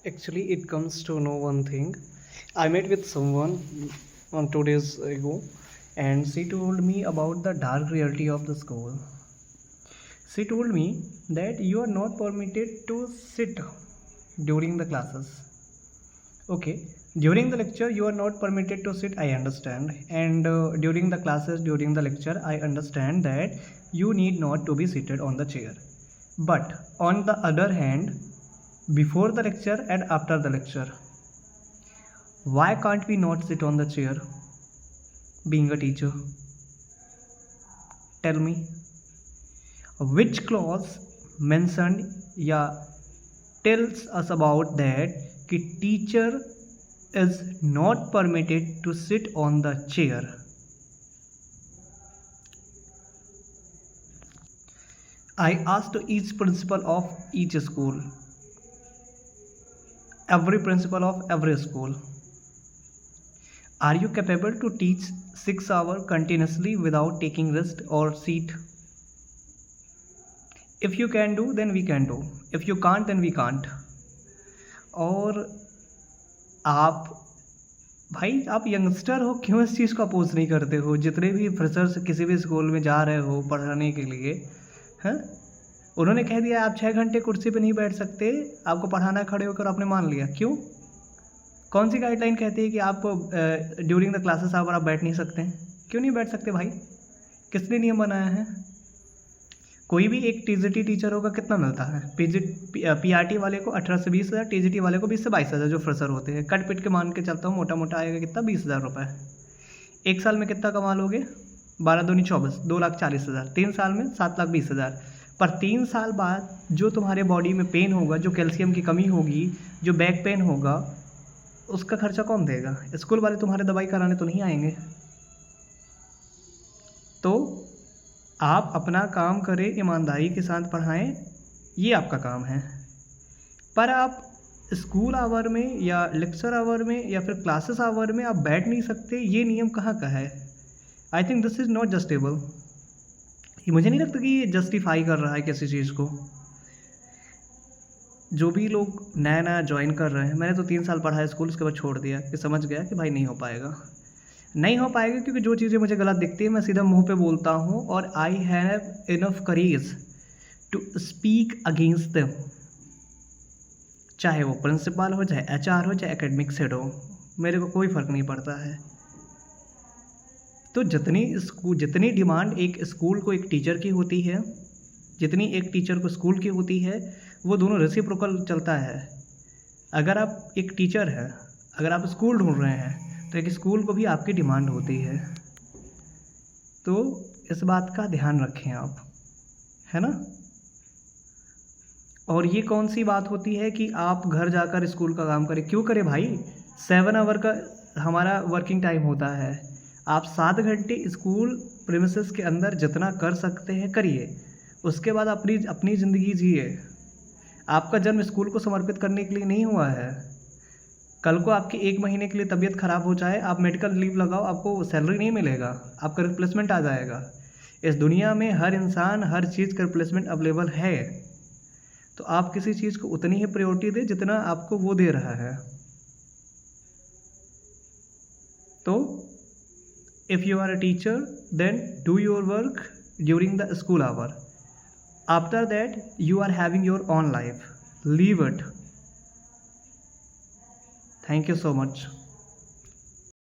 Actually, it comes to know one thing. I met with someone on 2 days ago, and she told me about the dark reality of the school. She told me that you are not permitted to sit during the classes. Okay, during the lecture, you are not permitted to sit, I understand. And during the classes, during the lecture, I understand that you need not to be seated on the chair. But on the other hand, before the lecture and after the lecture, why can't we not sit on the chair being a teacher? Tell me, which clause mentioned या tells us about that कि teacher is not permitted to sit on the chair? I asked each principal of each school, every principal of every school, are you capable to teach 6 hours continuously without taking rest or seat? If you can do, then we can do. If you can't, then we can't. और आप भाई आप youngster हो, क्यों इस चीज़ को oppose नहीं करते हो? जितने भी फ्रेशर्स किसी भी स्कूल में जा रहे हो पढ़ाने के लिए, हैं, उन्होंने कह दिया आप 6 घंटे कुर्सी पे नहीं बैठ सकते, आपको पढ़ाना खड़े होकर, आपने मान लिया। क्यों? कौन सी गाइडलाइन कहती है कि आप ड्यूरिंग द क्लासेस आवर आप बैठ नहीं सकते हैं? क्यों नहीं बैठ सकते भाई? किसने नियम बनाया है? कोई भी एक टीजीटी टीचर होगा, कितना मिलता है? पीआरटी वाले को 18 से 20 हज़ार, टीजीटी वाले को 20 से 22 हज़ार, जो फ्रेशर होते हैं। कट पिट के मान के चलता हूँ, मोटा मोटा आएगा कितना? 20 हज़ार रुपये। एक साल में कितना कमा लोगे? 12 दूनी 24, 2,40,000। 3 साल में 7,20,000। पर 3 साल बाद जो तुम्हारे बॉडी में पेन होगा, जो कैल्शियम की कमी होगी, जो बैक पेन होगा, उसका खर्चा कौन देगा? स्कूल वाले तुम्हारे दवाई कराने तो नहीं आएंगे। तो आप अपना काम करें, ईमानदारी के साथ पढ़ाएं, ये आपका काम है। पर आप स्कूल आवर में या लेक्चर आवर में या फिर क्लासेस आवर में आप बैठ नहीं सकते, ये नियम कहाँ का है? I think this is not justifiable. ये मुझे नहीं लगता कि ये जस्टिफाई कर रहा है किसी चीज़ को। जो भी लोग नया नया ज्वाइन कर रहे हैं, मैंने तो 3 साल पढ़ा है स्कूल, उसके बाद छोड़ दिया कि समझ गया कि भाई नहीं हो पाएगा, नहीं हो पाएगा। क्योंकि जो चीज़ें मुझे गलत दिखती है मैं सीधा मुंह पे बोलता हूँ, और I have enough courage to speak against them. चाहे वो प्रिंसिपल हो, चाहे एचआर हो, चाहे एकेडमिक हेड हो, मेरे को कोई फ़र्क नहीं पड़ता है। तो जितनी डिमांड एक स्कूल को एक टीचर की होती है, जितनी एक टीचर को स्कूल की होती है, वो दोनों रेसिप्रोकल चलता है। अगर आप एक टीचर हैं, अगर आप स्कूल ढूंढ रहे हैं, तो एक स्कूल को भी आपकी डिमांड होती है। तो इस बात का ध्यान रखें आप, है ना? और ये कौन सी बात होती है कि आप घर जाकर स्कूल का काम करें? क्यों करें भाई? 7 आवर का हमारा वर्किंग टाइम होता है। आप 7 घंटे स्कूल प्रीमिसेस के अंदर जितना कर सकते हैं करिए, उसके बाद अपनी ज़िंदगी जिए। आपका जन्म स्कूल को समर्पित करने के लिए नहीं हुआ है। कल को आपकी 1 महीने के लिए तबीयत ख़राब हो जाए, आप मेडिकल लीव लगाओ, आपको सैलरी नहीं मिलेगा, आपका रिप्लेसमेंट आ जाएगा। इस दुनिया में हर इंसान, हर चीज़ का रिप्लेसमेंट अवेलेबल है। तो आप किसी चीज़ को उतनी ही प्रायोरिटी दें जितना आपको वो दे रहा है। तो if you are a teacher, then do your work during the school hour. After that, you are having your own life. Leave it. Thank you so much.